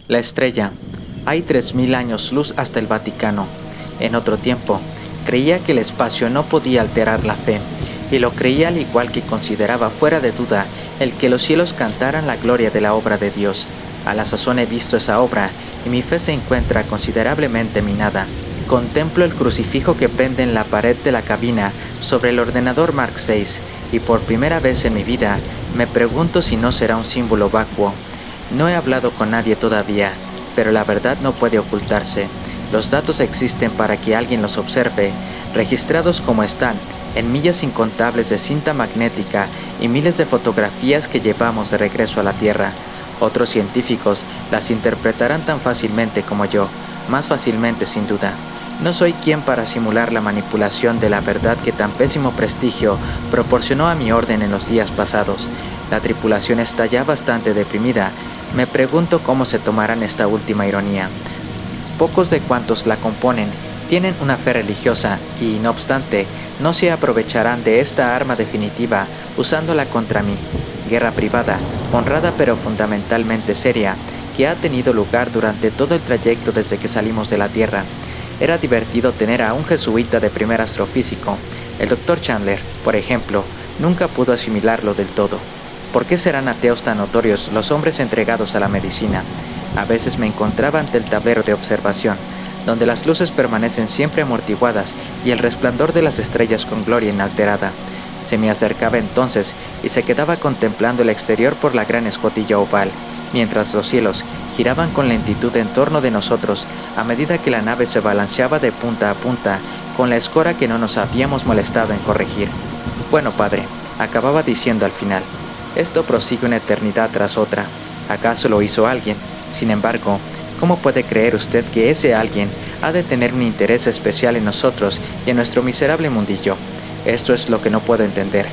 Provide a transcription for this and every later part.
La estrella. Hay 3000 años luz hasta el Vaticano. En otro tiempo, creía que el espacio no podía alterar la fe, y lo creía al igual que consideraba fuera de duda el que los cielos cantaran la gloria de la obra de Dios. A la sazón he visto esa obra, y mi fe se encuentra considerablemente minada. Contemplo el crucifijo que pende en la pared de la cabina sobre el ordenador Mark VI, y por primera vez en mi vida me pregunto si no será un símbolo vacuo. No he hablado con nadie todavía, pero la verdad no puede ocultarse. Los datos existen para que alguien los observe, registrados como están, en millas incontables de cinta magnética y miles de fotografías que llevamos de regreso a la Tierra. Otros científicos las interpretarán tan fácilmente como yo, más fácilmente sin duda. No soy quien para simular la manipulación de la verdad que tan pésimo prestigio proporcionó a mi orden en los días pasados. La tripulación está ya bastante deprimida. Me pregunto cómo se tomarán esta última ironía. Pocos de cuantos la componen tienen una fe religiosa y, no obstante, no se aprovecharán de esta arma definitiva usándola contra mí. Guerra privada, honrada pero fundamentalmente seria, que ha tenido lugar durante todo el trayecto desde que salimos de la Tierra. Era divertido tener a un jesuita de primer astrofísico. El Dr. Chandler, por ejemplo, nunca pudo asimilarlo del todo. ¿Por qué serán ateos tan notorios los hombres entregados a la medicina? A veces me encontraba ante el tablero de observación, donde las luces permanecen siempre amortiguadas y el resplandor de las estrellas con gloria inalterada. Se me acercaba entonces y se quedaba contemplando el exterior por la gran escotilla oval, mientras los cielos giraban con lentitud en torno de nosotros a medida que la nave se balanceaba de punta a punta con la escora que no nos habíamos molestado en corregir. Bueno, padre, acababa diciendo al final, esto prosigue una eternidad tras otra. ¿Acaso lo hizo alguien? Sin embargo, ¿cómo puede creer usted que ese alguien ha de tener un interés especial en nosotros y en nuestro miserable mundillo? Esto es lo que no puedo entender.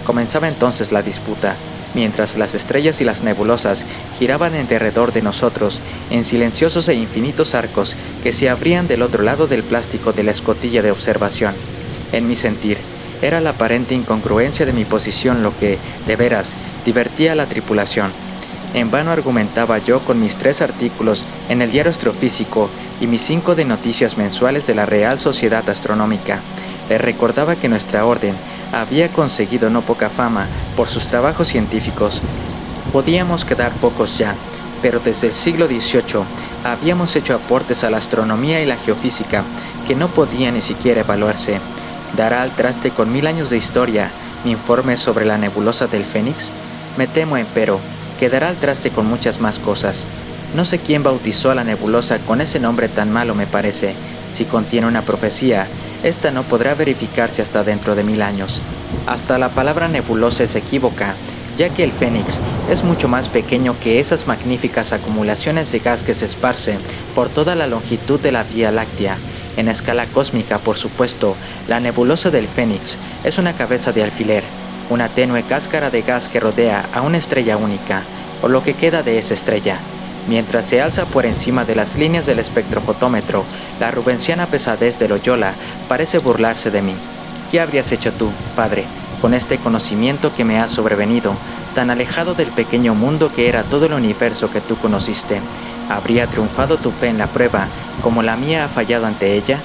Comenzaba entonces la disputa, mientras las estrellas y las nebulosas giraban en derredor de nosotros en silenciosos e infinitos arcos que se abrían del otro lado del plástico de la escotilla de observación. En mi sentir, era la aparente incongruencia de mi posición lo que, de veras, divertía a la tripulación. En vano argumentaba yo con mis 3 artículos en el Diario Astrofísico y mis 5 de noticias mensuales de la Real Sociedad Astronómica. Les recordaba que nuestra orden había conseguido no poca fama por sus trabajos científicos. Podíamos quedar pocos ya, pero desde el siglo XVIII habíamos hecho aportes a la astronomía y la geofísica que no podían ni siquiera evaluarse. ¿Dará al traste con 1000 años de historia mi informe sobre la nebulosa del Fénix? Me temo, empero, que dará al traste con muchas más cosas. No sé quién bautizó a la nebulosa con ese nombre tan malo, me parece. Si contiene una profecía, esta no podrá verificarse hasta dentro de 1000 años. Hasta la palabra nebulosa es equívoca, ya que el Fénix es mucho más pequeño que esas magníficas acumulaciones de gas que se esparcen por toda la longitud de la Vía Láctea. En escala cósmica, por supuesto, la nebulosa del Fénix es una cabeza de alfiler, una tenue cáscara de gas que rodea a una estrella única, o lo que queda de esa estrella. Mientras se alza por encima de las líneas del espectrofotómetro, la rubensiana pesadez de Loyola parece burlarse de mí. ¿Qué habrías hecho tú, padre, con este conocimiento que me ha sobrevenido, tan alejado del pequeño mundo que era todo el universo que tú conociste? ¿Habría triunfado tu fe en la prueba, como la mía ha fallado ante ella?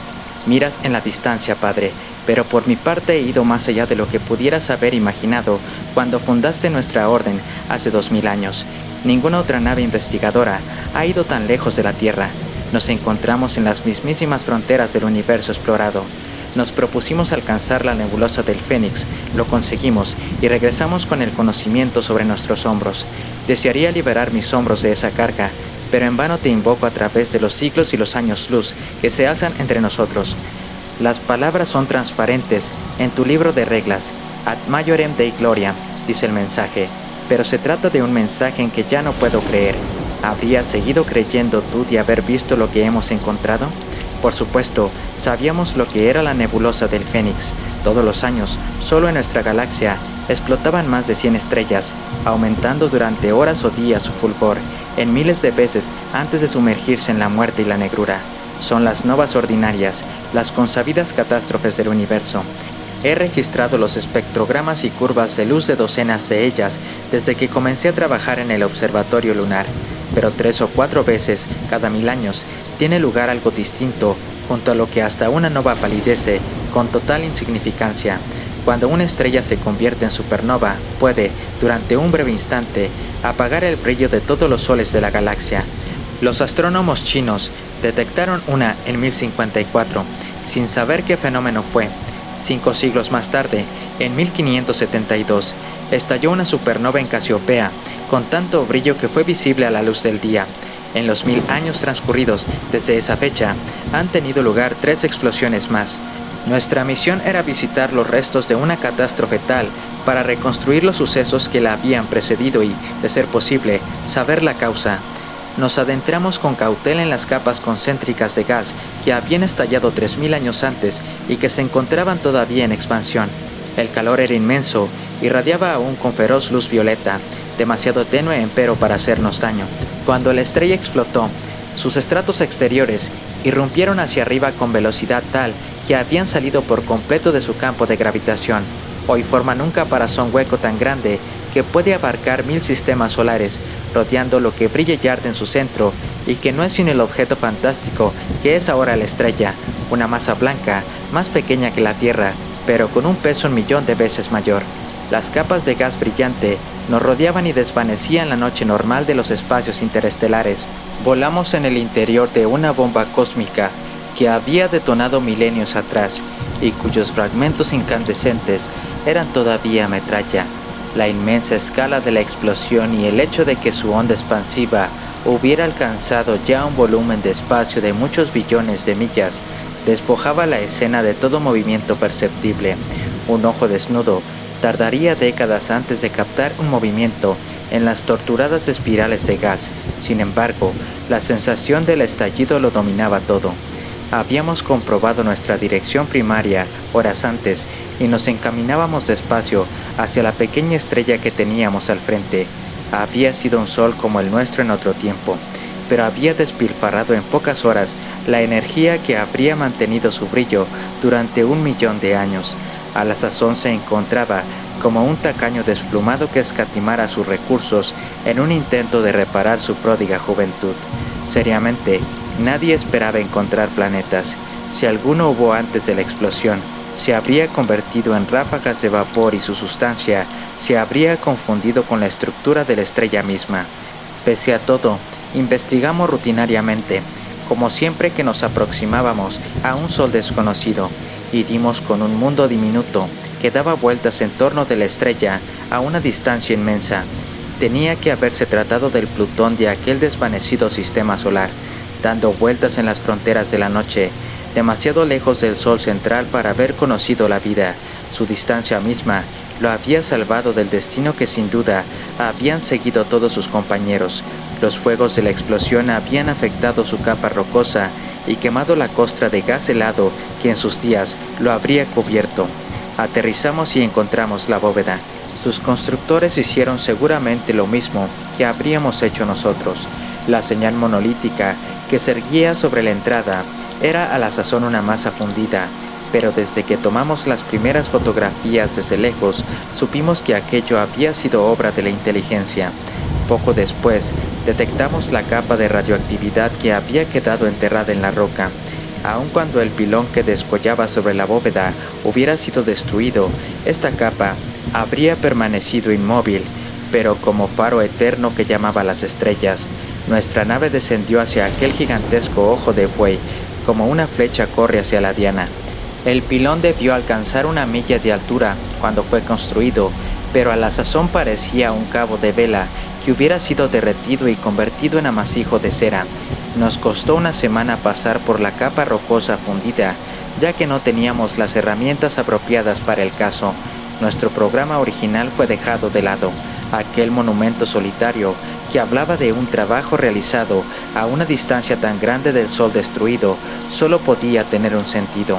Miras en la distancia, padre, pero por mi parte he ido más allá de lo que pudieras haber imaginado cuando fundaste nuestra orden hace 2000 años. Ninguna otra nave investigadora ha ido tan lejos de la Tierra. Nos encontramos en las mismísimas fronteras del universo explorado. Nos propusimos alcanzar la nebulosa del Fénix, lo conseguimos y regresamos con el conocimiento sobre nuestros hombros. Desearía liberar mis hombros de esa carga, pero en vano te invoco a través de los siglos y los años luz que se alzan entre nosotros. Las palabras son transparentes en tu libro de reglas, Ad Majorem Dei Gloria, dice el mensaje, pero se trata de un mensaje en que ya no puedo creer. ¿Habrías seguido creyendo tú de haber visto lo que hemos encontrado? Por supuesto, sabíamos lo que era la nebulosa del Fénix. Todos los años, solo en nuestra galaxia, explotaban más de 100 estrellas, aumentando durante horas o días su fulgor, en miles de veces antes de sumergirse en la muerte y la negrura. Son las novas ordinarias, las consabidas catástrofes del universo. He registrado los espectrogramas y curvas de luz de docenas de ellas desde que comencé a trabajar en el observatorio lunar. pero 3 o 4 veces cada 1000 años tiene lugar algo distinto, junto a lo que hasta una nova palidece con total insignificancia. Cuando una estrella se convierte en supernova, puede, durante un breve instante, apagar el brillo de todos los soles de la galaxia. Los astrónomos chinos detectaron una en 1054, sin saber qué fenómeno fue. 5 siglos más tarde, en 1572, estalló una supernova en Casiopea, con tanto brillo que fue visible a la luz del día. En los 1000 años transcurridos desde esa fecha, han tenido lugar 3 explosiones más. Nuestra misión era visitar los restos de una catástrofe tal para reconstruir los sucesos que la habían precedido y, de ser posible, saber la causa. Nos adentramos con cautela en las capas concéntricas de gas que habían estallado 3000 años antes y que se encontraban todavía en expansión. El calor era inmenso, irradiaba aún con feroz luz violeta, demasiado tenue empero para hacernos daño. Cuando la estrella explotó, sus estratos exteriores irrumpieron hacia arriba con velocidad tal que habían salido por completo de su campo de gravitación. Hoy forman un caparazón hueco tan grande que puede abarcar 1000 sistemas solares, rodeando lo que brilla y arde en su centro, y que no es sino el objeto fantástico que es ahora la estrella, una masa blanca, más pequeña que la Tierra, pero con un peso 1.000.000 de veces mayor. Las capas de gas brillante nos rodeaban y desvanecían la noche normal de los espacios interestelares. Volamos en el interior de una bomba cósmica que había detonado milenios atrás y cuyos fragmentos incandescentes eran todavía metralla. La inmensa escala de la explosión y el hecho de que su onda expansiva hubiera alcanzado ya un volumen de espacio de muchos billones de millas despojaba la escena de todo movimiento perceptible. Un ojo desnudo tardaría décadas antes de captar un movimiento en las torturadas espirales de gas. Sin embargo, la sensación del estallido lo dominaba todo. Habíamos comprobado nuestra dirección primaria horas antes y nos encaminábamos despacio hacia la pequeña estrella que teníamos al frente. Había sido un sol como el nuestro en otro tiempo, pero había despilfarrado en pocas horas la energía que habría mantenido su brillo durante 1.000.000 de años. A la sazón se encontraba como un tacaño desplumado que escatimara sus recursos en un intento de reparar su pródiga juventud. Seriamente, nadie esperaba encontrar planetas. Si alguno hubo antes de la explosión, se habría convertido en ráfagas de vapor y su sustancia se habría confundido con la estructura de la estrella misma. Pese a todo, investigamos rutinariamente, como siempre que nos aproximábamos a un sol desconocido, y dimos con un mundo diminuto que daba vueltas en torno de la estrella a una distancia inmensa. Tenía que haberse tratado del Plutón de aquel desvanecido sistema solar, dando vueltas en las fronteras de la noche, demasiado lejos del Sol central para haber conocido la vida. Su distancia misma lo había salvado del destino que sin duda habían seguido todos sus compañeros. Los fuegos de la explosión habían afectado su capa rocosa y quemado la costra de gas helado que en sus días lo habría cubierto. Aterrizamos y encontramos la bóveda. Sus constructores hicieron seguramente lo mismo que habríamos hecho nosotros. La señal monolítica que se erguía sobre la entrada era a la sazón una masa fundida, pero desde que tomamos las primeras fotografías desde lejos, supimos que aquello había sido obra de la inteligencia. Poco después, detectamos la capa de radioactividad que había quedado enterrada en la roca. Aun cuando el pilón que descollaba sobre la bóveda hubiera sido destruido, esta capa habría permanecido inmóvil, pero como faro eterno que llamaba a las estrellas. Nuestra nave descendió hacia aquel gigantesco ojo de buey, como una flecha corre hacia la diana. El pilón debió alcanzar 1 milla de altura cuando fue construido, pero a la sazón parecía un cabo de vela que hubiera sido derretido y convertido en amasijo de cera. Nos costó 1 semana pasar por la capa rocosa fundida, ya que no teníamos las herramientas apropiadas para el caso. Nuestro programa original fue dejado de lado. Aquel monumento solitario que hablaba de un trabajo realizado a una distancia tan grande del sol destruido solo podía tener un sentido.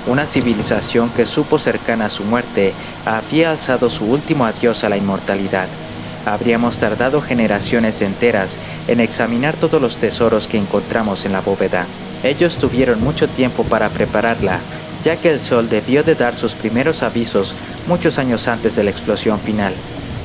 Una civilización que supo cercana a su muerte había alzado su último adiós a la inmortalidad. Habríamos tardado generaciones enteras en examinar todos los tesoros que encontramos en la bóveda. Ellos tuvieron mucho tiempo para prepararla, ya que el Sol debió de dar sus primeros avisos muchos años antes de la explosión final.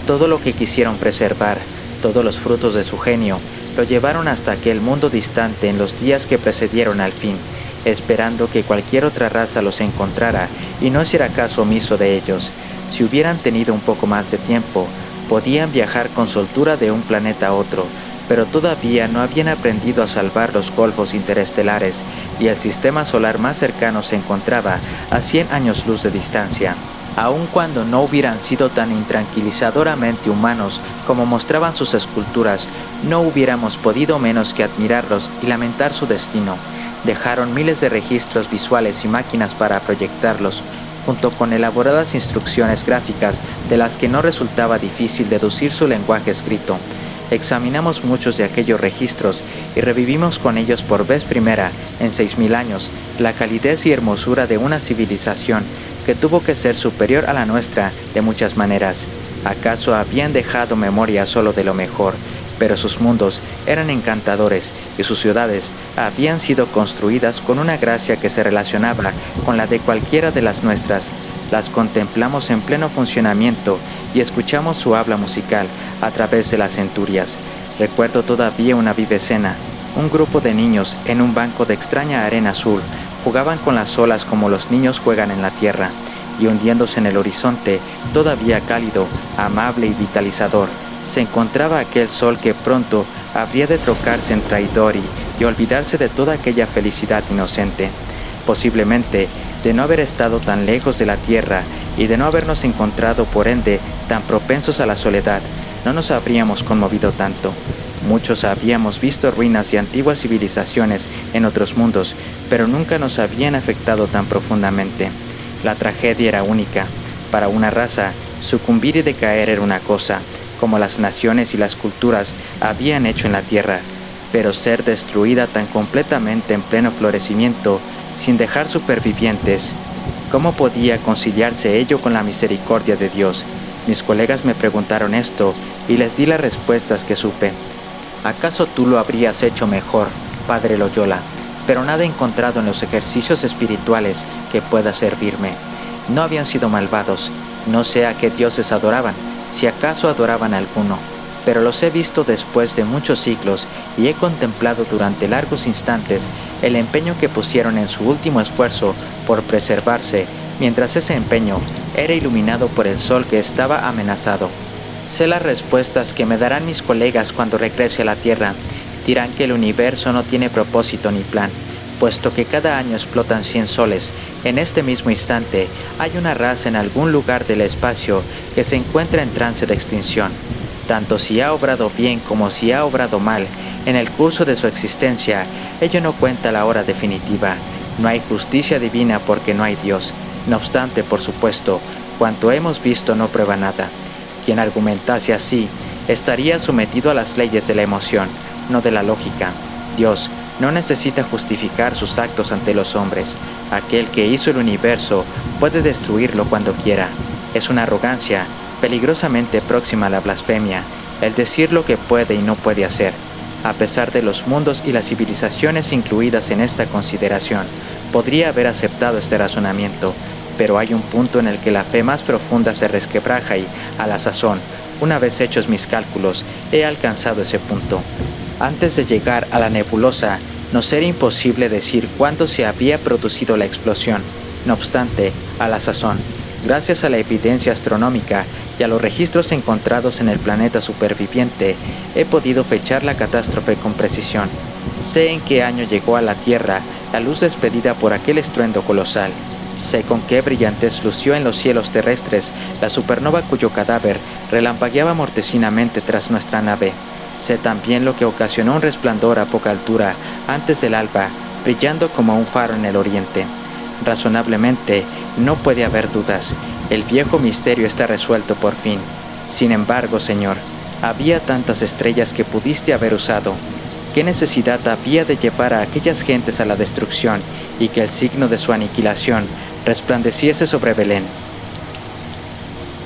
Todo lo que quisieron preservar, todos los frutos de su genio, Lo llevaron hasta aquel mundo distante en los días que precedieron al fin, esperando que cualquier otra raza los encontrara y no hiciera caso omiso de ellos. Si hubieran tenido un poco más de tiempo, podían viajar con soltura de un planeta a otro, pero todavía no habían aprendido a salvar los golfos interestelares y el sistema solar más cercano se encontraba a 100 años luz de distancia. Aun cuando no hubieran sido tan intranquilizadoramente humanos como mostraban sus esculturas, no hubiéramos podido menos que admirarlos y lamentar su destino. Dejaron miles de registros visuales y máquinas para proyectarlos, junto con elaboradas instrucciones gráficas de las que no resultaba difícil deducir su lenguaje escrito. Examinamos muchos de aquellos registros y revivimos con ellos por vez primera, en 6000 años, la calidez y hermosura de una civilización que tuvo que ser superior a la nuestra de muchas maneras. ¿Acaso habían dejado memoria solo de lo mejor? Pero sus mundos eran encantadores y sus ciudades habían sido construidas con una gracia que se relacionaba con la de cualquiera de las nuestras. Las contemplamos en pleno funcionamiento y escuchamos su habla musical a través de las centurias. Recuerdo todavía una viva escena. Un grupo de niños en un banco de extraña arena azul jugaban con las olas como los niños juegan en la tierra, y hundiéndose en el horizonte, todavía cálido, amable y vitalizador, se encontraba aquel sol que pronto habría de trocarse en traidor y olvidarse de toda aquella felicidad inocente. Posiblemente, de no haber estado tan lejos de la tierra y de no habernos encontrado por ende tan propensos a la soledad, no nos habríamos conmovido tanto. Muchos habíamos visto ruinas y antiguas civilizaciones en otros mundos, pero nunca nos habían afectado tan profundamente. La tragedia era única. Para una raza, sucumbir y decaer era una cosa, como las naciones y las culturas habían hecho en la tierra, pero ser destruida tan completamente en pleno florecimiento, sin dejar supervivientes, ¿cómo podía conciliarse ello con la misericordia de Dios? Mis colegas me preguntaron esto y les di las respuestas que supe. ¿Acaso tú lo habrías hecho mejor, Padre Loyola? Pero nada he encontrado en los ejercicios espirituales que pueda servirme. No habían sido malvados, no sé a qué dioses adoraban, si acaso adoraban a alguno, pero los he visto después de muchos siglos y he contemplado durante largos instantes el empeño que pusieron en su último esfuerzo por preservarse, mientras ese empeño era iluminado por el sol que estaba amenazado. Sé las respuestas que me darán mis colegas cuando regrese a la Tierra. Dirán que el universo no tiene propósito ni plan, puesto que cada año explotan 100 soles. En este mismo instante hay una raza en algún lugar del espacio que se encuentra en trance de extinción. Tanto si ha obrado bien como si ha obrado mal, en el curso de su existencia, ello no cuenta la hora definitiva. No hay justicia divina porque no hay Dios. No obstante, por supuesto, cuanto hemos visto no prueba nada. Quien argumentase así, estaría sometido a las leyes de la emoción, no de la lógica. Dios no necesita justificar sus actos ante los hombres. Aquel que hizo el universo puede destruirlo cuando quiera. Es una arrogancia peligrosamente próxima a la blasfemia, el decir lo que puede y no puede hacer. A pesar de los mundos y las civilizaciones incluidas en esta consideración, podría haber aceptado este razonamiento, pero hay un punto en el que la fe más profunda se resquebraja y, a la sazón, una vez hechos mis cálculos, he alcanzado ese punto. Antes de llegar a la nebulosa, nos era imposible decir cuándo se había producido la explosión. No obstante, a la sazón, gracias a la evidencia astronómica y a los registros encontrados en el planeta superviviente, he podido fechar la catástrofe con precisión. Sé en qué año llegó a la Tierra la luz despedida por aquel estruendo colosal. Sé con qué brillantez lució en los cielos terrestres la supernova cuyo cadáver relampagueaba mortecinamente tras nuestra nave. Sé también lo que ocasionó un resplandor a poca altura antes del alba, brillando como un faro en el oriente. Razonablemente, no puede haber dudas. El viejo misterio está resuelto por fin. Sin embargo, Señor, había tantas estrellas que pudiste haber usado. ¿Qué necesidad había de llevar a aquellas gentes a la destrucción y que el signo de su aniquilación resplandeciese sobre Belén?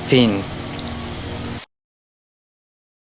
Fin.